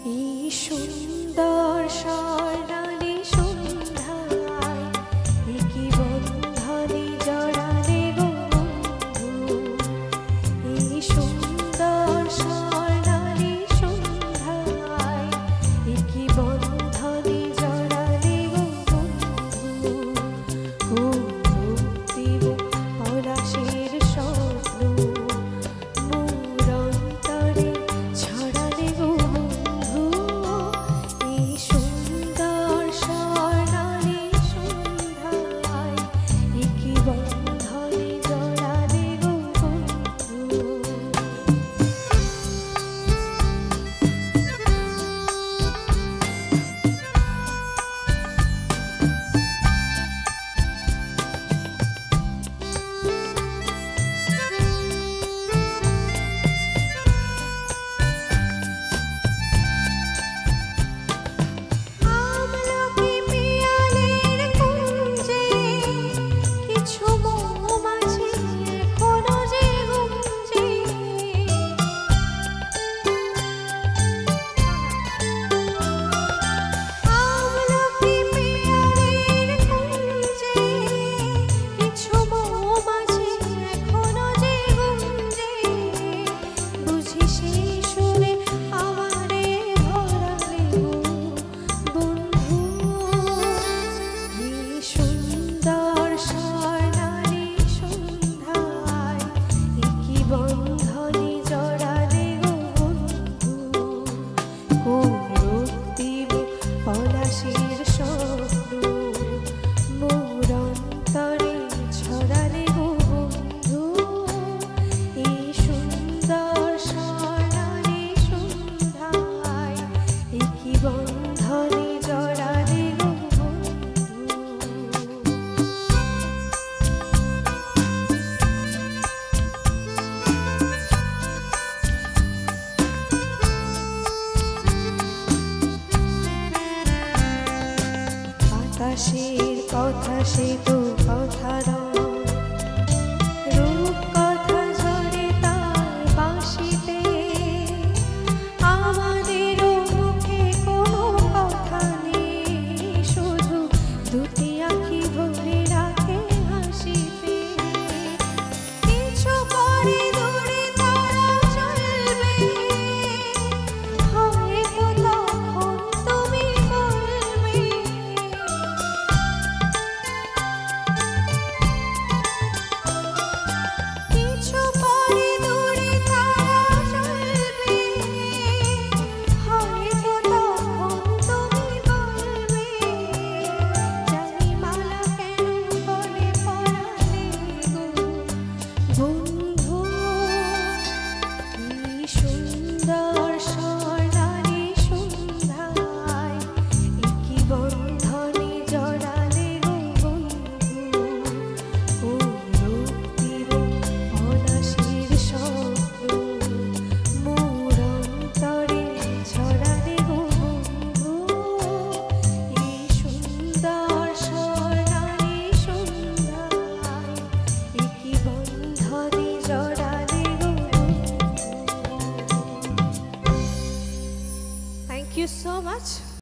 এই সুন্দর স্বর্ণালী সন্ধ্যায় কি বন্ধনে জড়ালে গো বন্ধু। এই সুন্দর স্বর্ণালী সন্ধ্যায় কি বন্ধনে জড়ালে গো বন্ধু। দিব পলাশের স্বপ্ন মোর অন্তরে ছড়ালে গো বন্ধু। এই সুন্দর স্বর্ণালী সন্ধ্যায় কি বন্ধনে জড়ালে গো বন্ধু। পলাশের স্বপ্ন মোর অন্তরে ছড়ালে গো বন্ধু। এই সুন্দর স্বর্ণালী সন্ধ্যায় কি বন্ধনে জড়ালে গো বন্ধু। বাতাসের কথা সে তো